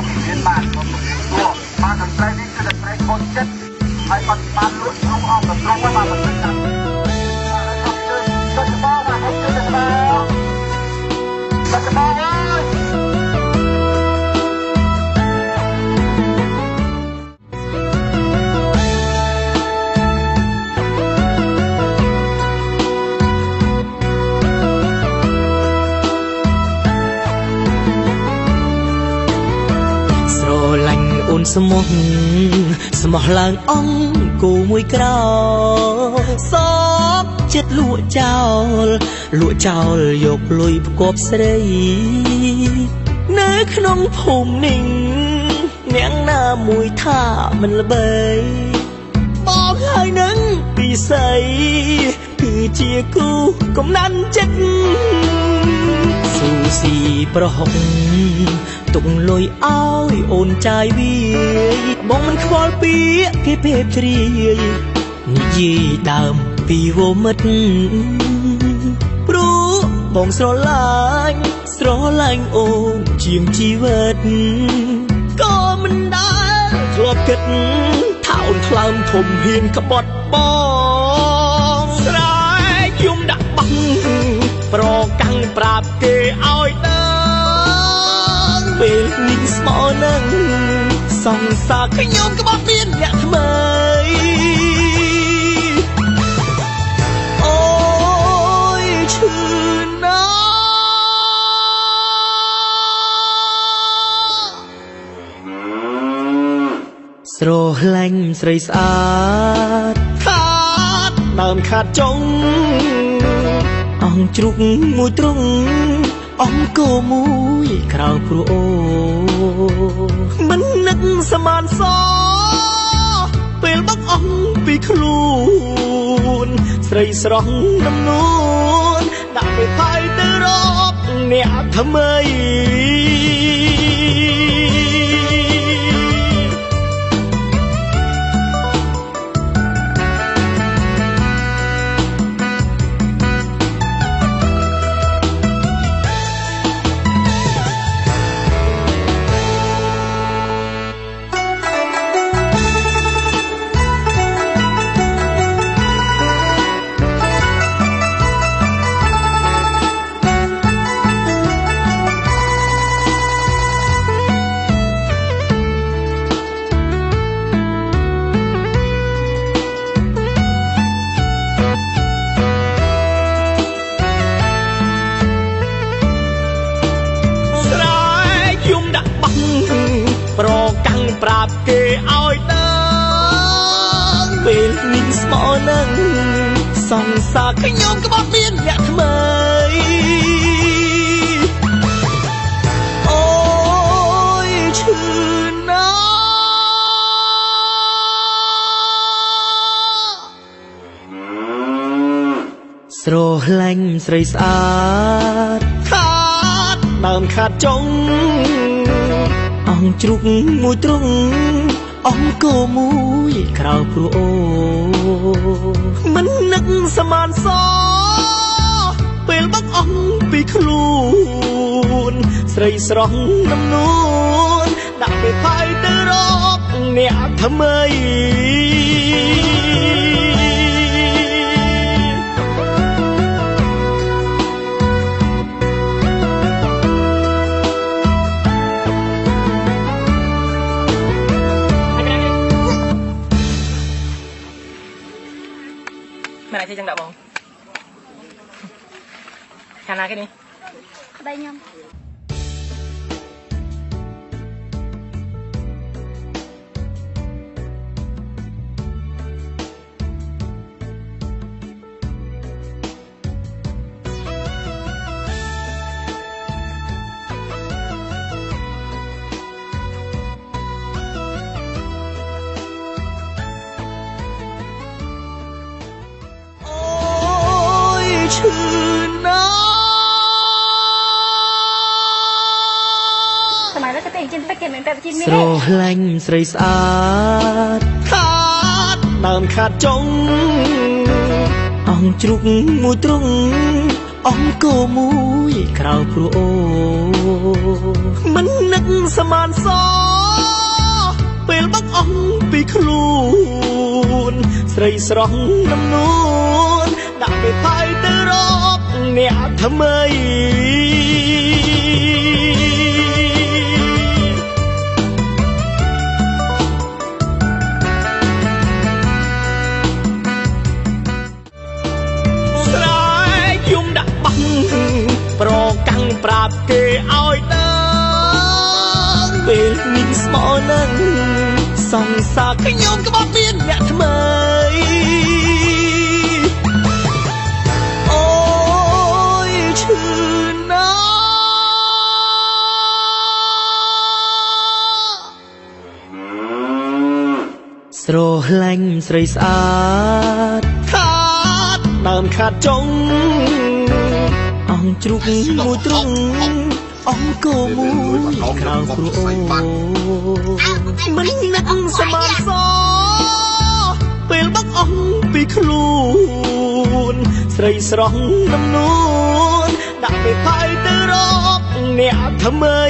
មកពីមានបានមកពីព្រោះបានតន្ត្រីនេះគឺតន្ត្រីកូនចិត្តហើយបានលួចក្នុងអង្គត្រង់ហើយបានបន្ទិញតាមចុចបោបាទចុចបោអើយអូនស្មោះឡើងអង្គគូមួយក្រោសពចិត្តលក់ចោលយកលុយផ្គប់ស្រីនៅក្នុងភូមិនេះអ្នកណាមួយថាមិនល្បីបងហើយនឹងពិសីគឺជាគូកំណាន់ចិត្តស៊ូស៊ីប្រហុកទុកលុយឲ្យអូនចាយវាយបងមិនខ្វល់ពាក្យគេពេបជ្រាយនិយាយដើមពីវមិត្តព្រោះបងស្រឡាញ់អូនជាងជីវិតក៏មិនដែលធ្លាប់គិតថាអូនថ្លើមធំហ៊ានក្បត់បងស្រែកយំដាក់បង់ប្រកាំងប្រាប់គេឲ្យដើពេលនេះស្មោនឹងសង្សារខ្ញុំក៏បានមានអ្នកថ្មីអូយឈឺណាស្រឡាញ់ស្រីស្អាតខាតដើមខាតចុងអង្គជ្រុកមួយទ្រង់អង្គគមួយក្រៅព្រោះអូមិននឹកសមានសពេលបាក់អង្គពីខ្លួនស្រីស្រស់ដំនួនដាក់ទៅផាយទៅរកអ្នកថ្មីប្រកាំងប្រាប់គេឲ្យដើរពេលនេះស្មោនឹងសង្សារខ្ញុំក៏បានមានអ្នកថ្មីអូយឈឺណាស្រឡាញ់ស្រីស្អាតខាតដើមខាតចុងអង្គជ្រុកមួយទ្រង់អង្គគមួយក្រៅព្រោះអូមិននឹកសមានសពេលបាក់អង្គពីខ្លួនស្រីស្រស់ដំនួនដាក់ទៅផាយទៅរកអ្នកថ្មីMày lại chơi chẳng đạo bông Khả nào cái đi Đây nhầmឈឺណាស់ សម័យនោះគេតែជិះទឹកគេមិនតែជិះមានស្រឡាញ់ស្រីស្អាតខាតដើមខាតចុងអង្គជ្រុកមួយទ្រង់ អង្គមួយក្រៅព្រោះអូមិននឹកសមានសពេលបាក់អង្គពីខ្លួនស្រីស្រស់នំនួនដាក់ពេលផាយទៅរកអ្នកថ្មីប្រកាំងប្រាប់គេឲ្យដឹងពេលមីងស្មោនឹងសង្សារខ្ញុំក្បត់មានអ្នកថ្មីអូយឈឺណាស់ស្រឡាញ់ស្រីស្អាតខាតដើមខាតចុងអង្គជ្រូកមួយទ្រុងអង្គមួយក្រៅព្រោះមិននឹកសមានសពេលបាក់អង្គពីខ្លួនស្រីស្រស់នំនួនដាក់ពេលផាយទៅរកអ្នកថ្មី